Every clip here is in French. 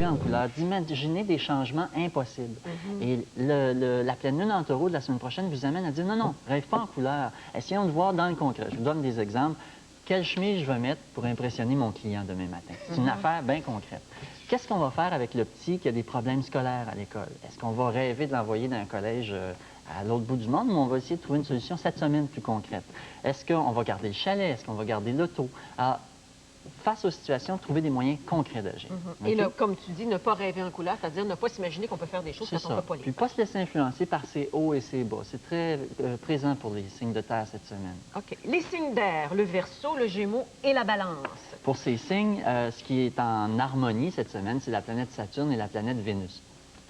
rêver en couleur, d'imaginer des changements impossibles. Et la pleine lune en taureau de la semaine prochaine vous amène à dire non, non, rêve pas en couleur. Essayons de voir dans le concret. Je vous donne des exemples. Quelle chemise je vais mettre pour impressionner mon client demain matin? C'est une affaire bien concrète. Qu'est-ce qu'on va faire avec le petit qui a des problèmes scolaires à l'école? Est-ce qu'on va rêver de l'envoyer dans un collège à l'autre bout du monde ou on va essayer de trouver une solution cette semaine plus concrète? Est-ce qu'on va garder le chalet? Est-ce qu'on va garder l'auto? Alors, face aux situations, trouver des moyens concrets d'agir. Et là, comme tu dis, ne pas rêver en couleur, c'est-à-dire ne pas s'imaginer qu'on peut faire des choses quand on ne peut pas les Puis faire. pas se laisser influencer par ses hauts et ses bas. C'est très présent pour les signes de terre cette semaine. OK. Les signes d'air, le Verseau, le Gémeaux et la Balance. Pour ces signes, ce qui est en harmonie cette semaine, c'est la planète Saturne et la planète Vénus.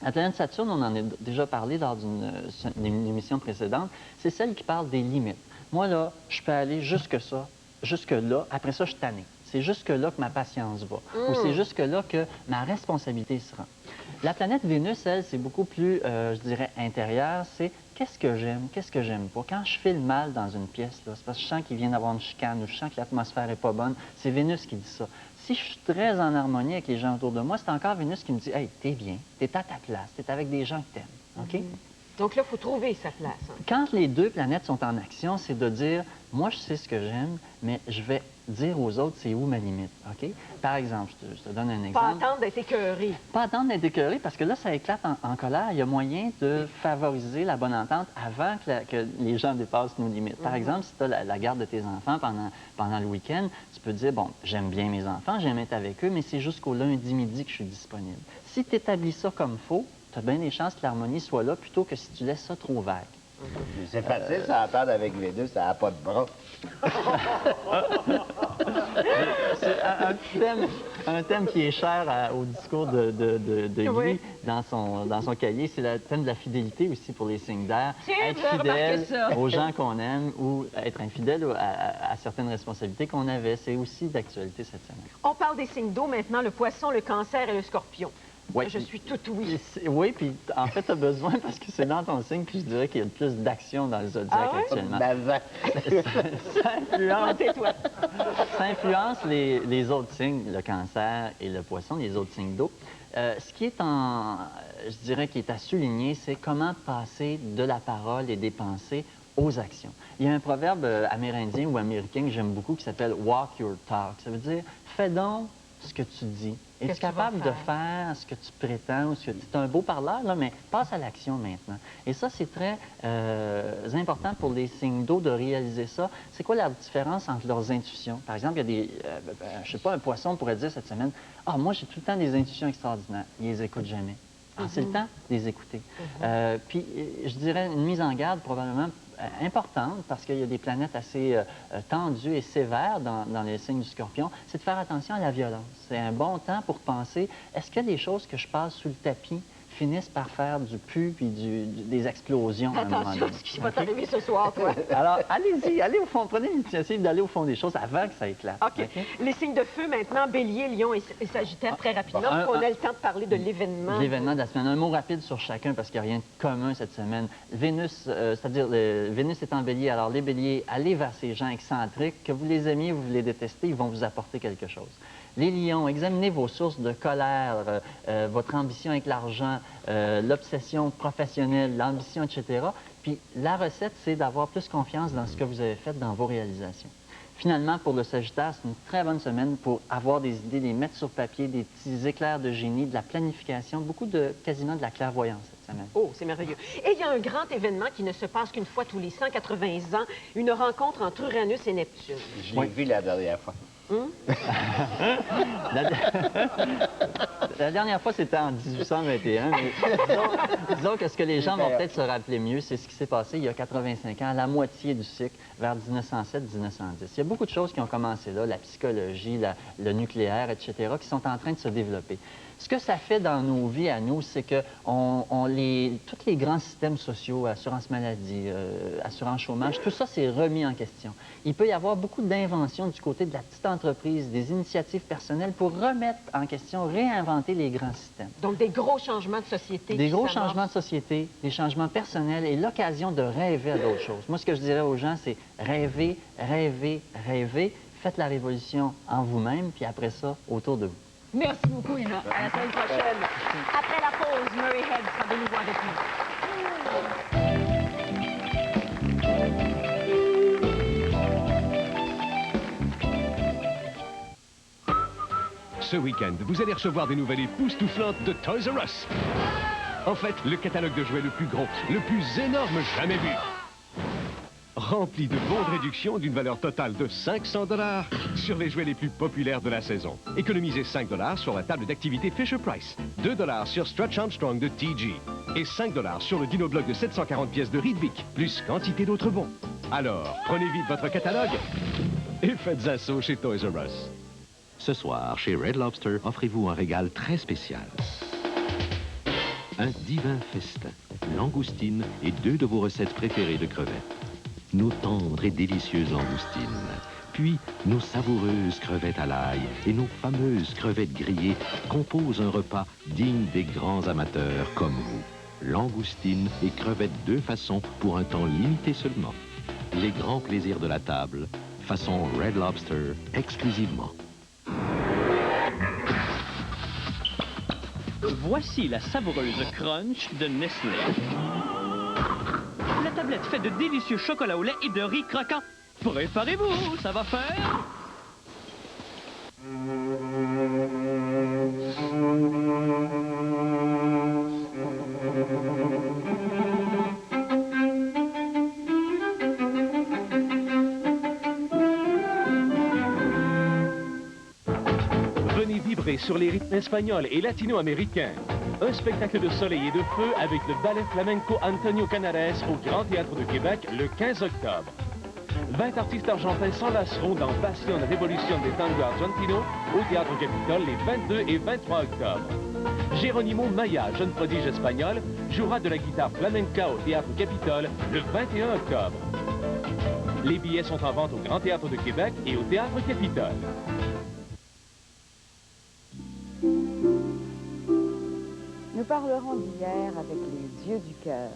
La planète Saturne, on en a déjà parlé lors d'une émission précédente, c'est celle qui parle des limites. Moi, là, je peux aller jusque-là, après ça, je suis tanné. C'est jusque-là que ma patience va. Ou c'est jusque-là que ma responsabilité se rend. La planète Vénus, elle, c'est beaucoup plus, je dirais, intérieure. C'est qu'est-ce que j'aime, qu'est-ce que j'aime pas. Quand je fais le mal dans une pièce, c'est parce que je sens qu'il vient d'avoir une chicane ou je sens que l'atmosphère n'est pas bonne. C'est Vénus qui dit ça. Si je suis très en harmonie avec les gens autour de moi, c'est encore Vénus qui me dit « Hey, t'es bien, t'es à ta place, t'es avec des gens que t'aimes. OK? Donc là, il faut trouver sa place. Quand les deux planètes sont en action, c'est de dire « Moi, je sais ce que j'aime, mais je vais dire aux autres c'est où ma limite. » OK? Par exemple, je te donne un exemple. Pas attendre d'être écœuré. Pas attendre d'être écœuré, parce que là, ça éclate en colère. Il y a moyen de favoriser la bonne entente avant que les gens dépassent nos limites. Par exemple, si tu as la garde de tes enfants pendant le week-end, tu peux dire, bon, j'aime bien mes enfants, j'aime être avec eux, mais c'est jusqu'au lundi midi que je suis disponible. Si tu établis ça comme faux, tu as bien des chances que l'harmonie soit là plutôt que si tu laisses ça trop vague. C'est facile, ça attendre avec Vénus, ça n'a pas de bras. C'est un thème qui est cher au discours de Guy Oui. dans son cahier. C'est le thème de la fidélité aussi pour les signes d'air. Tiens, Être vous avez remarqué fidèle ça. aux gens qu'on aime ou être infidèle à certaines responsabilités qu'on avait. C'est aussi d'actualité cette semaine. On parle des signes d'eau maintenant, le Poisson, le Cancer et le Scorpion. Oui. Je suis tout oui. Oui, puis en fait, tu as besoin parce que c'est dans ton signe que je dirais qu'il y a le plus d'action dans le zodiaque actuellement. Tais-toi. Ça influence les autres signes, le Cancer et le Poisson, les autres signes d'eau. Ce qui est je dirais, qui est à souligner, c'est comment passer de la parole et des pensées aux actions. Il y a un proverbe amérindien ou américain que j'aime beaucoup qui s'appelle « walk your talk ». Ça veut dire « fais donc ce que tu dis ». Es-tu capable de faire ce que tu prétends ou ce que tu es un beau parleur, là, mais passe à l'action maintenant. Et ça, c'est très important pour les signes d'eau de réaliser ça. C'est quoi la différence entre leurs intuitions? Par exemple, il y a des, je sais pas, un poisson pourrait dire cette semaine, « Ah, moi, j'ai tout le temps des intuitions extraordinaires. » Ils les écoutent jamais. Alors, c'est le temps de les écouter. Puis, je dirais une mise en garde probablement importante, parce qu'il y a des planètes assez tendues et sévères dans les signes du Scorpion, c'est de faire attention à la violence. C'est un bon temps pour penser, est-ce que les choses que je passe sous le tapis finissent par faire du pu puis des explosions à un moment Attention donné? à ce qui va t'arriver ce soir, toi. Alors, allez-y, allez au fond, prenez l'initiative d'aller au fond des choses avant que ça éclate. OK. Les signes de feu maintenant, Bélier, Lion et Sagittaire, très rapidement, parce qu'on a le temps de parler de l'événement. L'événement de la semaine. Un mot rapide sur chacun, parce qu'il n'y a rien de commun cette semaine. Vénus, c'est-à-dire Vénus est en Bélier. Alors, les Béliers, allez vers ces gens excentriques, que vous les aimiez, vous les détestez, ils vont vous apporter quelque chose. Les Lions, examinez vos sources de colère, votre ambition avec l'argent, l'obsession professionnelle, l'ambition, etc. Puis la recette, c'est d'avoir plus confiance dans ce que vous avez fait, dans vos réalisations. Finalement, pour le Sagittaire, c'est une très bonne semaine pour avoir des idées, les mettre sur papier, des petits éclairs de génie, de la planification, quasiment de la clairvoyance cette semaine. Oh, c'est merveilleux. Et il y a un grand événement qui ne se passe qu'une fois tous les 180 ans, une rencontre entre Uranus et Neptune. Je l'ai vu la dernière fois. La dernière fois, c'était en 1821, mais disons que ce que les gens vont peut-être se rappeler mieux, c'est ce qui s'est passé il y a 85 ans, à la moitié du cycle, vers 1907-1910. Il y a beaucoup de choses qui ont commencé là, la psychologie, le nucléaire, etc., qui sont en train de se développer. Ce que ça fait dans nos vies à nous, c'est que tous les grands systèmes sociaux, assurance maladie, assurance chômage, tout ça s'est remis en question. Il peut y avoir beaucoup d'inventions du côté de la petite entreprise, des initiatives personnelles pour remettre en question, réinventer les grands systèmes. Donc, des gros changements de société. Des gros changements de société, des changements personnels et l'occasion de rêver à d'autres choses. Moi, ce que je dirais aux gens, c'est rêver, rêver, rêver. Faites la révolution en vous-même, puis après ça, autour de vous. Merci beaucoup, Yvan. À la semaine prochaine. Après la pause, Murray Head sera de nouveau avec nous. Ce week-end, vous allez recevoir des nouvelles époustouflantes de Toys R Us. En fait, le catalogue de jouets le plus gros, le plus énorme jamais vu. Rempli de bons de réduction d'une valeur totale de 500 $ sur les jouets les plus populaires de la saison. Économisez 5 $ sur la table d'activité Fisher-Price, 2 $ sur Stretch Armstrong de TG et 5 $ sur le Dino-Block de 740 pièces de Rietvik, plus quantité d'autres bons. Alors, prenez vite votre catalogue et faites un saut chez Toys R Us. Ce soir, chez Red Lobster, offrez-vous un régal très spécial. Un divin festin, langoustine et 2 de vos recettes préférées de crevettes. Nos tendres et délicieuses langoustines, puis nos savoureuses crevettes à l'ail et nos fameuses crevettes grillées composent un repas digne des grands amateurs comme vous. Langoustines et crevettes de façon pour un temps limité seulement. Les grands plaisirs de la table, façon Red Lobster exclusivement. Voici la savoureuse crunch de Nestlé. La tablette fait de délicieux chocolat au lait et de riz croquant. Préparez-vous, ça va faire... Venez vibrer sur les rythmes espagnols et latino-américains. Un spectacle de soleil et de feu avec le ballet flamenco Antonio Canares au Grand Théâtre de Québec le 15 octobre. 20 artistes argentins s'enlaceront dans Passion Révolution des Tango Argentino au Théâtre Capitole les 22 et 23 octobre. Geronimo Maya, jeune prodige espagnol, jouera de la guitare flamenca au Théâtre Capitole le 21 octobre. Les billets sont en vente au Grand Théâtre de Québec et au Théâtre Capitole. Nous parlerons d'hier avec les yeux du cœur.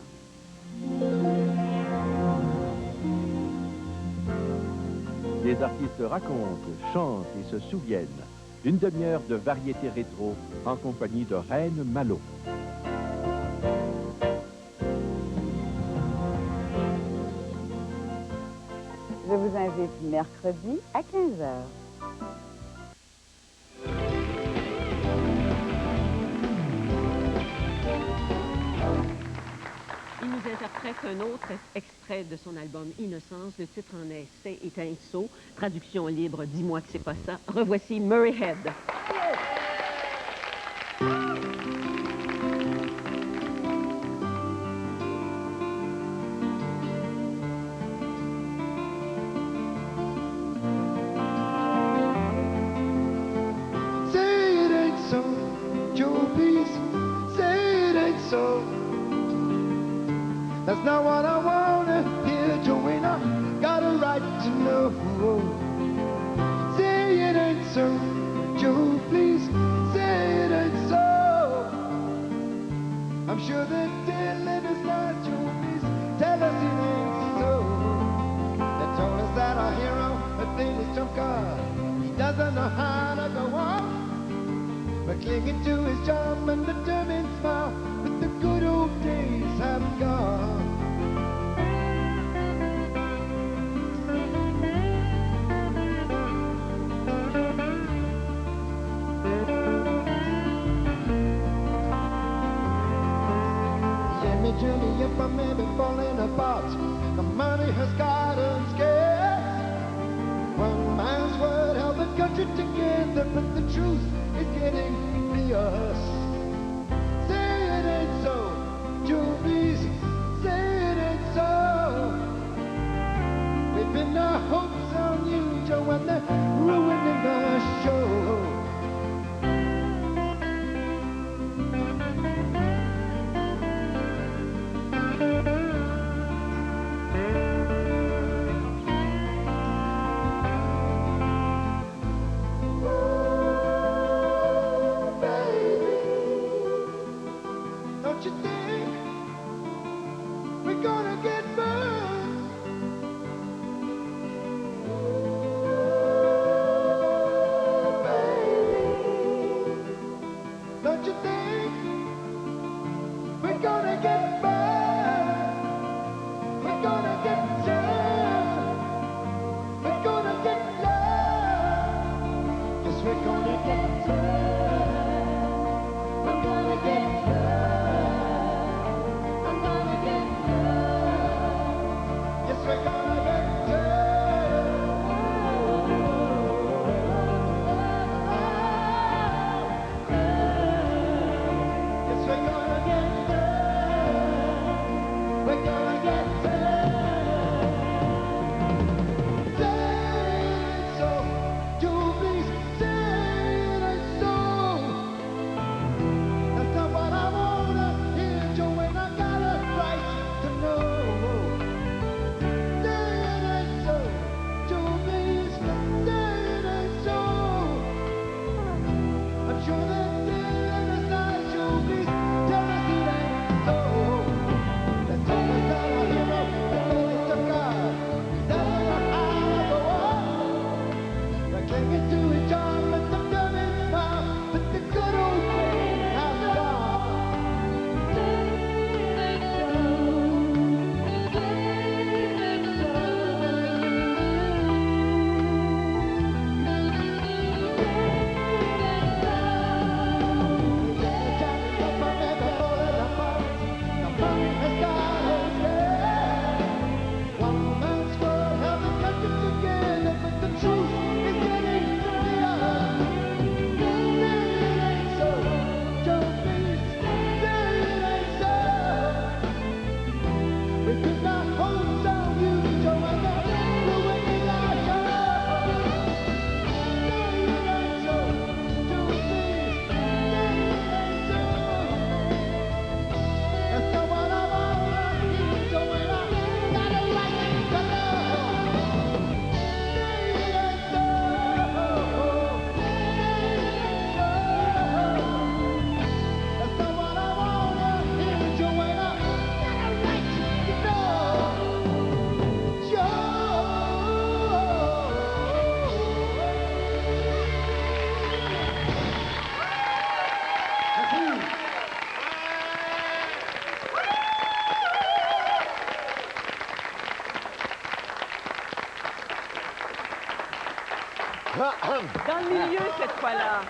Les artistes racontent, chantent et se souviennent. Une demi-heure de variété rétro en compagnie de Reine Malo. Je vous invite mercredi à 15h. Il nous interprète un autre extrait de son album Innocence. Le titre en est « C'est étinceau ». Traduction libre, dis-moi que c'est pas ça. Revoici Murray Head. Say it ain't so, Joe, please. Say it ain't so. That's not what I wanna hear, Joanna. Got a right to know. Say it ain't so, Joe, please. Say it ain't so. I'm sure that dear living's not Joe, please. Tell us it ain't so. They told us that our hero, a famous junker, he doesn't know how to go on, but clinging to his charm and determined smile, but the good old days have gone. Jimmy, Jimmy, if I may be falling apart, the money has gotten scarce. One man's word held the country together, but the truth is getting fierce. Say it ain't so, Joe, please. Say it ain't so. We've pinned our hopes on you, Joe, and they're ruining the show. Don't you think we're gonna get burned? Oh, baby. We're gonna get burned. We're gonna get jammed. We're gonna get love. Yes, we're gonna get turned. We're gonna get love. I'm gonna get love. Yes, we're gonna get Dans le milieu, cette fois-là.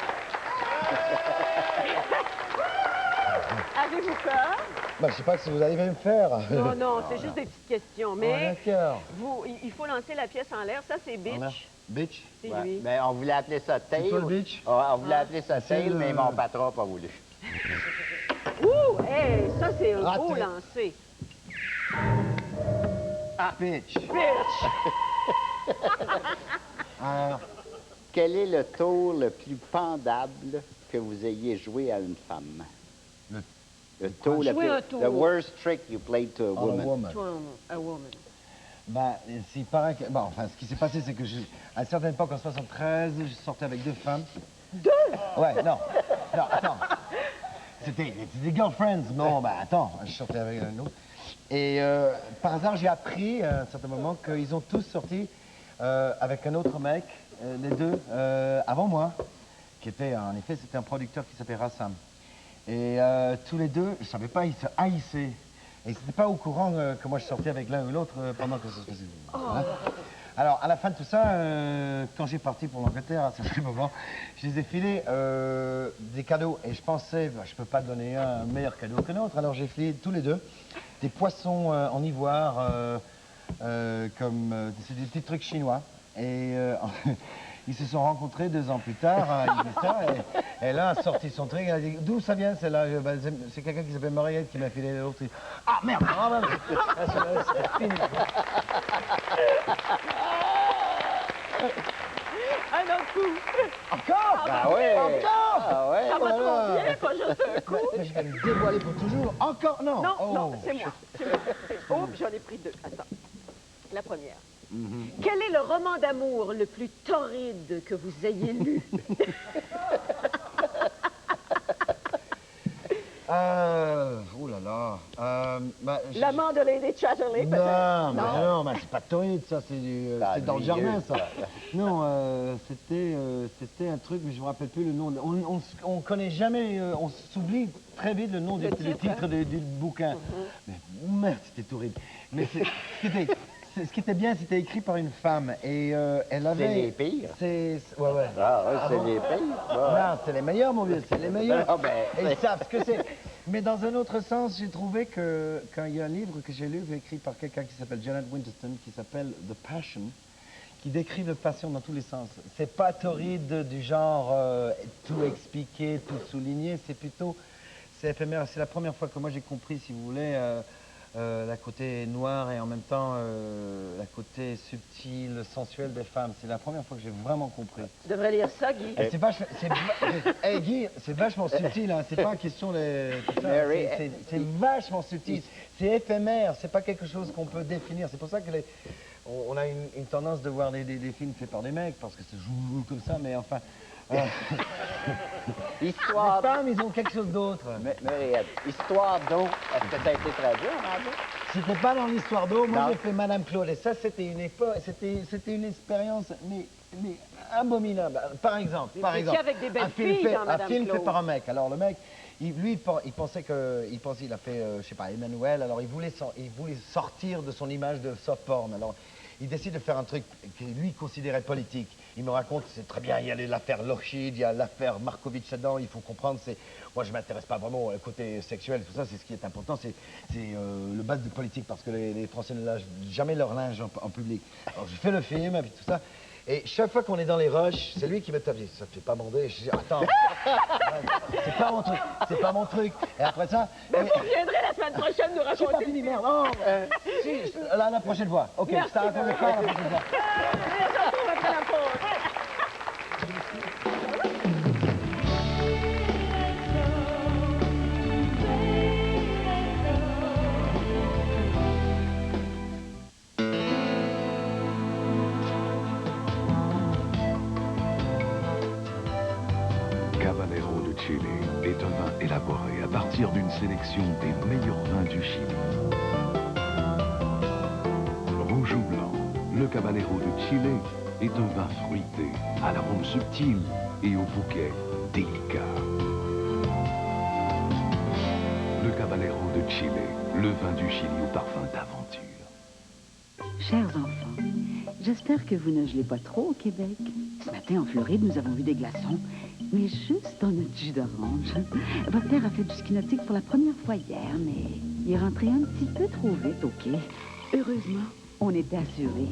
Avez-vous peur? Ben, je sais pas si vous allez me faire. Non, non, c'est juste des petites questions. Mais d'accord. il faut lancer la pièce en l'air. Ça, c'est Bitch. Bitch? C'est Ouais. lui. Ben, on voulait appeler ça Tail. C'est toi le bitch? Ouais, on voulait appeler ça C'est Tail, le- mais mon patron n'a pas voulu. Ouh! Hey, ça, c'est un Raté. beau lancer. Ah, bitch. Bitch! Alors, quel est le tour le plus pendable que vous ayez joué à une femme? Le tour le Jouer plus... un tour. The worst trick you played to a woman. A woman. Ben, s'il paraît que... Bon, enfin, ce qui s'est passé, c'est que à une certaine époque, en 73, je sortais avec 2 femmes. 2? Ouais, non. Non, attends. C'était des girlfriends. Non, ben, attends, je sortais avec un autre. Et par hasard, j'ai appris à un certain moment qu'ils ont tous sorti avec un autre mec, les deux, avant moi, qui était, en effet, c'était un producteur qui s'appelait Rassam. Et tous les deux, je savais pas, ils se haïssaient. Et ils n'étaient pas au courant que moi je sortais avec l'un ou l'autre pendant que ça se faisait. Hein? Alors, à la fin de tout ça, quand j'ai parti pour l'Angleterre, à un certain moment, je les ai filés des cadeaux. Et je pensais, bah, je peux pas donner un meilleur cadeau que l'autre. Alors j'ai filé tous les deux des poissons en ivoire, comme c'est des petits trucs chinois. Et ils se sont rencontrés 2 ans plus tard à Ibiza. Et l'un a sorti son truc. Elle a dit, d'où ça vient celle-là? C'est quelqu'un qui s'appelle Mariette qui m'a filé l'autre. Ah merde! Ah, ben, c'est fini. Un autre coup. Encore? Ah ouais! Encore? Ah ouais! Ça va trop bien, pas juste un coup. Mais je vais me dévoiler pour toujours. Encore? Non. Non, Oh. non, c'est moi. C'est moi. Oh, j'en ai pris 2. Attends. La première. Quel est le roman d'amour le plus torride que vous ayez lu? Oh là là. L'amant de Lady Chatterley, peut-être? Non, mais c'est pas torride, ça, c'est dans le jardin, ça. Non, c'était un truc, mais je me rappelle plus le nom. On connaît jamais, on s'oublie très vite le nom du titre du bouquin. Mais merde, c'était horrible. Mais ce qui était bien, c'était écrit par une femme et elle avait... C'est les pires? Ouais. C'est les pires? Non, c'est les meilleurs, mon vieux, c'est les meilleurs. Ah, ben, et ils savent ce que c'est. Mais dans un autre sens, j'ai trouvé que quand il y a un livre que j'ai lu, écrit par quelqu'un qui s'appelle Janet Winterston, qui s'appelle The Passion, qui décrit la passion dans tous les sens. C'est pas torride du genre tout expliquer, tout souligner, c'est plutôt... C'est éphémère. C'est la première fois que moi j'ai compris, si vous voulez... la côté noire et en même temps la côté subtile, sensuelle des femmes. C'est la première fois que j'ai vraiment compris. Tu devrais lire ça, Guy. C'est vachement... Hey, Guy, c'est vachement subtil, hein. C'est pas une question de... C'est vachement subtil. C'est éphémère, c'est pas quelque chose qu'on peut définir. C'est pour ça que on a une tendance de voir des films faits par des mecs, parce que c'est joue comme ça, mais enfin... Histoire... Les femmes, ils ont quelque chose d'autre. Muriel, Histoire d'eau, est-ce que ça a été traduit en anglais? C'était pas dans l'Histoire d'eau, moi j'ai fait Madame Claude, et ça c'était une époque, c'était une expérience, mais abominable. Par exemple, avec des belles filles dans Madame un film Claude. fait par un mec. Alors le mec, il pensait il a fait, je sais pas, Emmanuel, alors il voulait sortir de son image de soft porn. Alors il décide de faire un truc que lui considérait politique. Il me raconte, c'est très bien, il y a l'affaire Lockheed, il y a l'affaire Markovitch là-dedans, il faut comprendre, moi je m'intéresse pas vraiment au côté sexuel, tout ça, c'est ce qui est important, c'est le base de politique, parce que les Français ne lâchent jamais leur linge en public. Alors je fais le film, et puis tout ça, et chaque fois qu'on est dans les rushs, c'est lui qui me tape, ça te fait pas bander, je dis, attends, c'est pas mon truc, et après ça... Mais vous reviendrez la semaine prochaine nous raconter... J'ai pas fini, merde, non, la prochaine fois, ok, merci, ça raconte le corps la prochaine fois. On retrouve après la pause. Caballero de Chile est un vin élaboré à partir d'une sélection des meilleurs vins du Chili. Rouge ou blanc, le Caballero de Chile est un vin fruité, à l'arôme subtil et au bouquet délicat. Le Caballero de Chile, le vin du Chili au parfum d'aventure. Chers enfants, j'espère que vous ne gelez pas trop au Québec. Ce matin, en Floride, nous avons vu des glaçons, mais juste dans notre jus d'orange. Votre père a fait du ski nautique pour la première fois hier, mais il est rentré un petit peu trop vite au quai. Heureusement, on était assurés.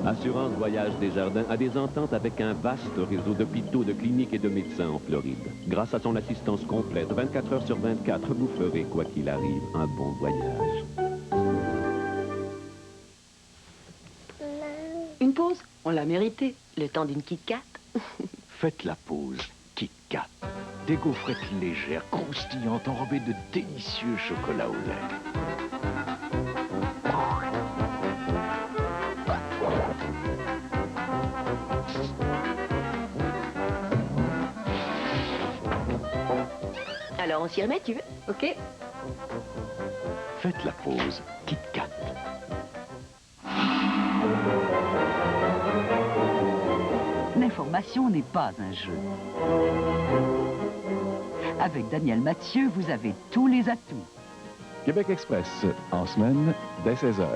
Assurance Voyage Desjardins a des ententes avec un vaste réseau d'hôpitaux, de cliniques et de médecins en Floride. Grâce à son assistance complète, 24 heures sur 24, vous ferez, quoi qu'il arrive, un bon voyage. Une pause, on l'a mérité. Le temps d'une Kit Kat. Faites la pause Kit Kat. Des gaufrettes légères, croustillantes, enrobées de délicieux chocolat au lait. Alors, on s'y remet, tu veux? OK. Faites la pause Kit Kat. L'information n'est pas un jeu. Avec Daniel Mathieu, vous avez tous les atouts. Québec Express, en semaine, dès 16h.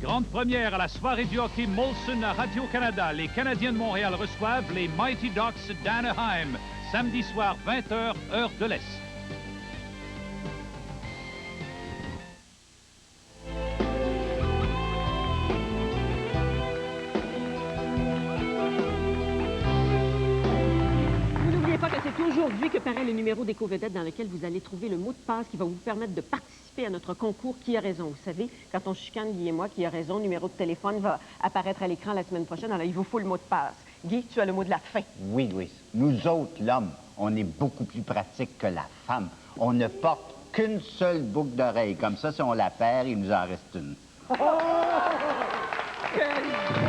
Grande première à la soirée du hockey Molson à Radio-Canada. Les Canadiens de Montréal reçoivent les Mighty Ducks d'Anaheim. Samedi soir, 20h, heure de l'Est. C'est aujourd'hui que paraît le numéro d'Éco-Vedette dans lequel vous allez trouver le mot de passe qui va vous permettre de participer à notre concours Qui a raison. Vous savez, quand on chicane Guy et moi, Qui a raison, le numéro de téléphone va apparaître à l'écran la semaine prochaine. Alors, il vous faut le mot de passe. Guy, tu as le mot de la fin. Oui, Louise. Nous autres, l'homme, on est beaucoup plus pratique que la femme. On ne porte qu'une seule boucle d'oreille. Comme ça, si on la perd, il nous en reste une. Oh! Quelle